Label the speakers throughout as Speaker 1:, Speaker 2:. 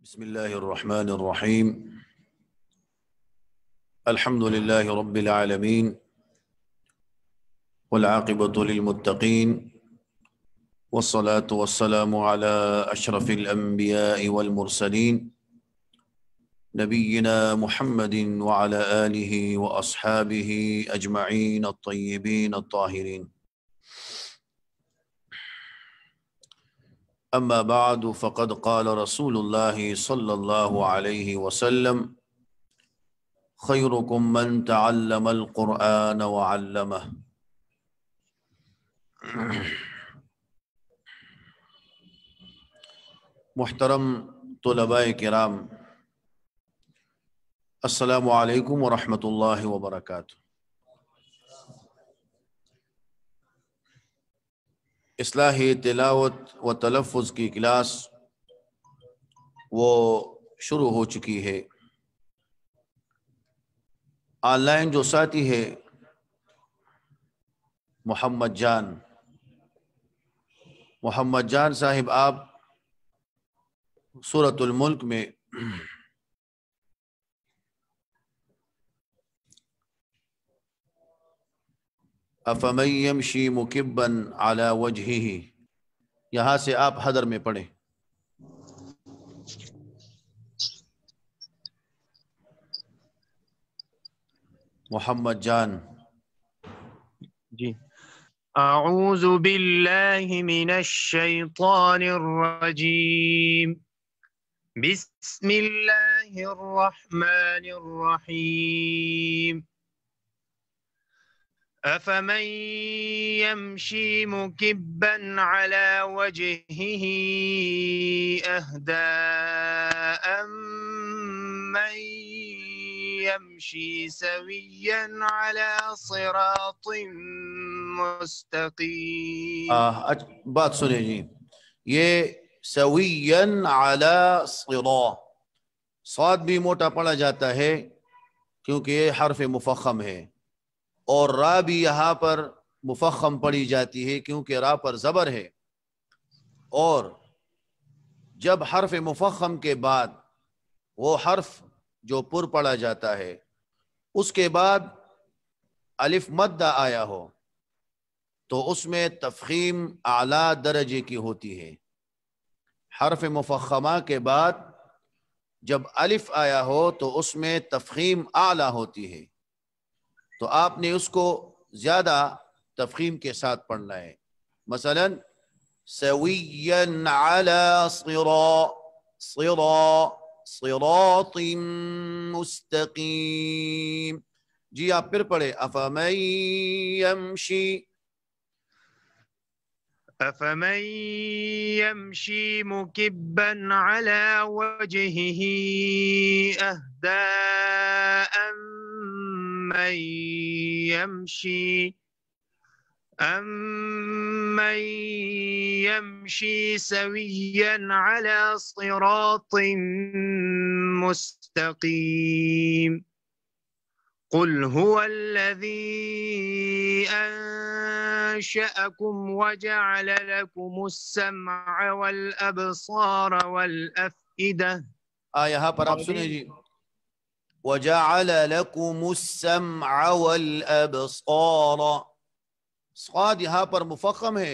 Speaker 1: بسم الله الرحمن الرحيم. الحمد لله رب العالمين والعاقبة للمتقين والصلاة والسلام على أشرف الأنبياء والمرسلين نبينا محمد وعلى آله وأصحابه أجمعين الطيبين الطاهرين. أما بعد فقد قال رسول الله صلى الله عليه وسلم: خيركم من تعلم القرآن وعلمه. محترم طلباء کرام، السلام علیکم ورحمۃ اللہ وبرکاتہ۔ اصلاح تلاوت و تلفظ کی کلاس وہ شروع ہو چکی ہے۔ آن لائن جو ساتھی ہے محمد جان صاحب، آپ سورۃ الملک میں افمن یمشی مکبا علی وجہہ، یہاں سے آپ حدر میں پڑھیں۔ محمد جان
Speaker 2: جی، اعوذ باللہ من الشیطان الرجیم، بسم اللہ الرحمن الرحیم۔ افمن یمشی مکبا علی وجہہ اہدی امن یمشی سویا علی صراط مستقیم۔
Speaker 1: بات سنیں جی، یہ سویاً علی صراط، صاد بھی موٹا پڑھا جاتا ہے کیونکہ یہ حرف مفخم ہے، اور را بھی یہاں پر مفخم پڑھی جاتی ہے کیونکہ را پر زبر ہے، اور جب حرف مفخم کے بعد وہ حرف جو پر پڑھا جاتا ہے اس کے بعد الف مدہ آیا ہو تو اس میں تفخیم اعلیٰ درجے کی ہوتی ہے۔ حرف مفخمہ کے بعد جب الف آیا ہو تو اس میں تفخیم اعلیٰ ہوتی ہے، تو آپ نے اس کو زیادہ تفخیم کے ساتھ پڑھنا ہے۔ مثلا سویاً علی صراط مستقیم۔ جی آپ پھر پڑھیں، افمن یمشی
Speaker 2: مکبا علی وجہہ اہدی امن یمشی سویا علی صراط مستقیم۔ قل هو الذي أنشأكم وجعل لكم السمع والأبصار والأفئدة۔
Speaker 1: یہاں پر آپ سنیں جی، وَجَعَلَ لَكُمُ السَّمْعَ وَالْأَبْصَارَ، صاد یہاں پر مفخم ہے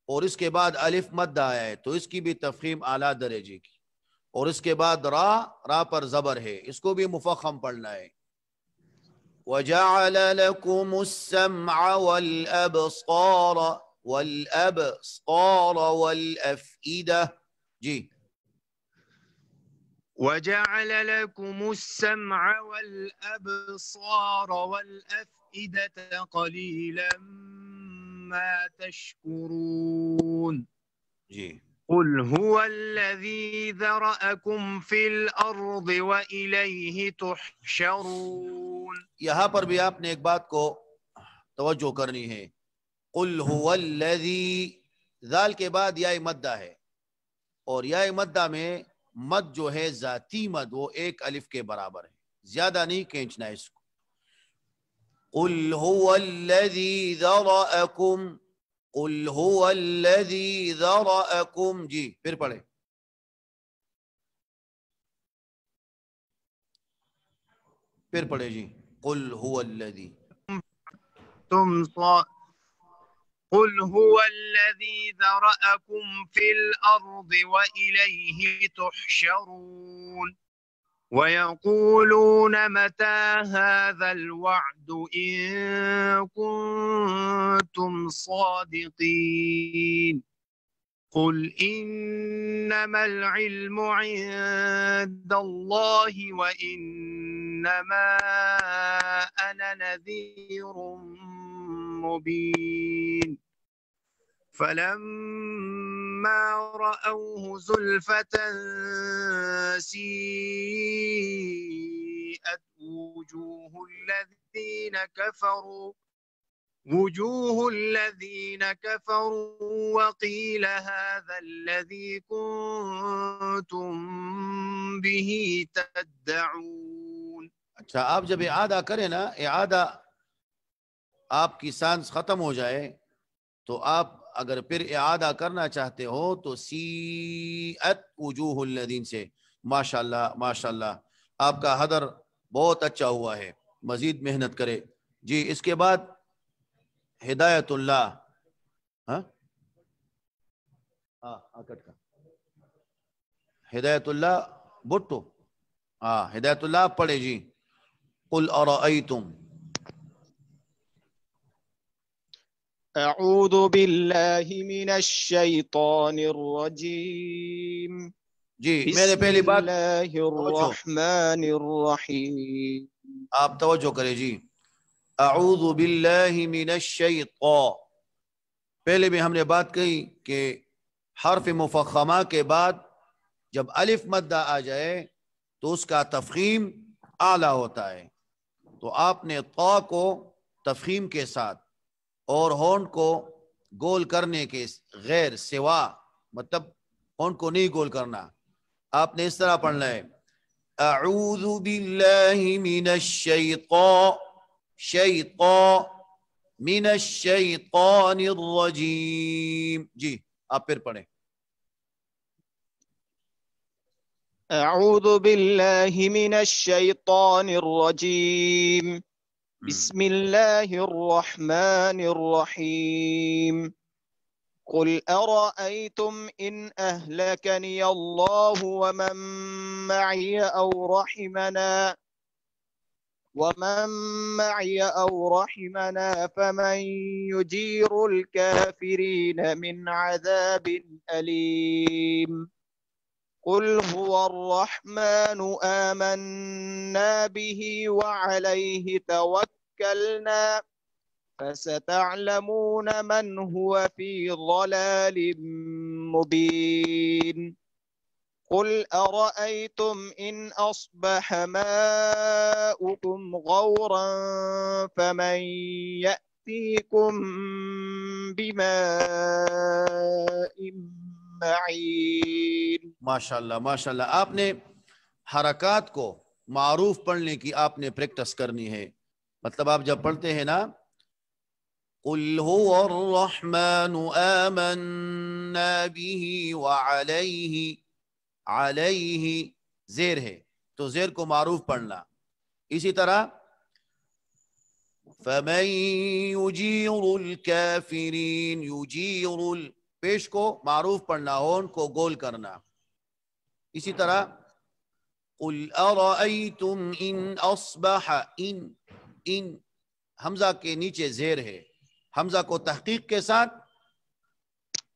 Speaker 1: اور اس کے بعد الف مد آیا ہے تو اس کی بھی تفخیم اعلیٰ درجے کی، اور اس کے بعد را پر زبر ہے، اس کو بھی مفخم پڑھنا ہے۔ وَجَعَلَ لَكُمُ السَّمْعَ وَالْأَبْصَارَ وَالْأَفْئِدَةَ۔ جی،
Speaker 2: وَجَعَلَ لَكُمُ السَّمْعَ وَالْأَبْصَارَ وَالْأَفْئِدَةَ قَلِيلًا مَا تَشْكُرُونَ۔
Speaker 1: جی،
Speaker 2: قُلْ هُوَ الَّذِي ذَرَأَكُمْ فِي الْأَرْضِ وَإِلَيْهِ تُحْشَرُونَ۔ یہاں
Speaker 1: پر بھی آپ نے ایک بات کو توجہ کرنی ہے۔ قُلْ هُوَ الَّذِي، ذال کے بعد یا مدہ ہے، اور یا مدہ میں مد جو ہے ذاتی مد وہ ایک الف کے برابر ہے، زیادہ نہیں کھینچنا ہے اس کو۔ قُلْ هُوَ الَّذِي ذَرَأَكُمْ، قُلْ هُوَ الَّذِي ذَرَأَكُمْ۔ جی پھر پڑھیں۔ پھر پڑھے جی قل هو الذی
Speaker 2: قل هو الذي ذرأكم في الأرض وإليه تحشرون ويقولون متى هذا الوعد إن كنتم صادقين قل إنما العلم عند الله وإنما أنا نذير مبين فلما رأوه زلفة سيئت وجوه الذين كفروا وقيل هذا الذي كنتم به تدعون.
Speaker 1: اچھا آپ جب اعادہ کریں نا، اعادہ آپ کی سانس ختم ہو جائے تو آپ اگر پھر اعادہ کرنا چاہتے ہو تو سیئت وجوہ الذین سے ماشاءاللہ ماشاءاللہ آپ کا حضر بہت اچھا ہوا ہے، مزید محنت کرے جی. اس کے بعد ہدایت اللہ ہدایت اللہ بٹو ہدایت اللہ پڑھے جی. قل ارأیتم.
Speaker 3: اعوذ باللہ من الشیطان الرجیم
Speaker 1: جی میں نے پہلی بات
Speaker 3: بسم اللہ الرحمن الرحیم.
Speaker 1: آپ توجہ کرے جی. اعوذ باللہ من الشیطان، پہلے بھی ہم نے بات کہی کہ حرف مفخمہ کے بعد جب الف مدہ آ جائے تو اس کا تفخیم اعلیٰ ہوتا ہے، تو آپ نے طا کو تفخیم کے ساتھ اور ہونٹ کو گول کرنے کے غیر سوا، مطلب ہونٹ کو نہیں گول کرنا، آپ نے اس طرح پڑھنا ہے اعوذ باللہ من الشیطان من الشیطان الرجیم. جی آپ پھر پڑھیں.
Speaker 3: اعوذ باللہ من الشیطان الرجیم بسم اللہ الرحمن الرحیم. قل ارأيتم ان اهلكني الله ومن معي او رحمنا فمن يجير الكافرين من عذاب أليم. قل هو الرحمن آمنا به وعليه توكلنا فستعلمون من هو في ضلال مبين. قل أرأيتم إن أصبح ماؤكم غورا فمن يأتيكم بماء معين.
Speaker 1: ماشاءاللہ ماشاءاللہ. آپ نے حرکات کو معروف پڑھنے کی آپ نے پریکٹس کرنی ہے. مطلب آپ جب پڑھتے ہیں نا قل هو الرحمن آمنا به علیہ زیر ہے تو زیر کو معروف پڑھنا. اسی طرح فمن یجیر الکافرین پیش کو معروف پڑھنا، ہون کو گول کرنا. اسی طرح قل ارأیتم ان اصبح ان حمزہ کے نیچے زیر ہے، حمزہ کو تحقیق کے ساتھ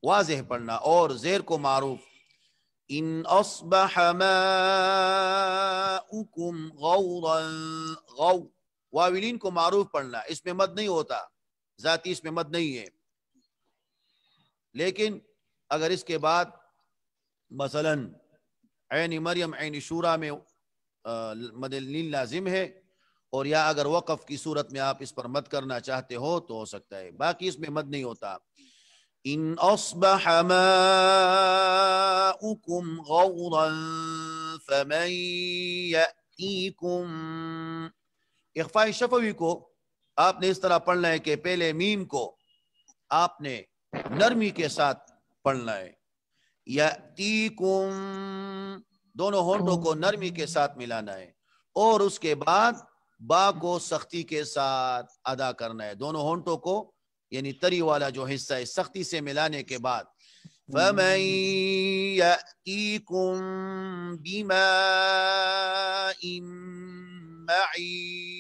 Speaker 1: واضح پڑھنا اور زیر کو معروف. ان اصبح ماؤکم غورا واولین کو معروف پڑھنا، اس میں مد نہیں ہوتا، ذاتی اس میں مد نہیں ہے. لیکن اگر اس کے بعد مثلا عین مریم عین شورا میں مد لین لازم ہے، اور یا اگر وقف کی صورت میں آپ اس پر مد کرنا چاہتے ہو تو ہو سکتا ہے، باقی اس میں مد نہیں ہوتا. ان اصبح ماؤکم غورا فمن یأتیکم. اخفاء شفوی کو آپ نے اس طرح پڑھنا ہے کہ پہلے میم کو آپ نے نرمی کے ساتھ پڑھنا ہے. یأتیکم دونوں ہونٹوں کو نرمی کے ساتھ ملانا ہے، اور اس کے بعد با کو سختی کے ساتھ ادا کرنا ہے، دونوں ہونٹوں کو یعنی تری والا جو حصہ ہے سختی سے ملانے کے بعد فَمَن يَأْتِيكُم بِمَاءٍ مَّعِينٍ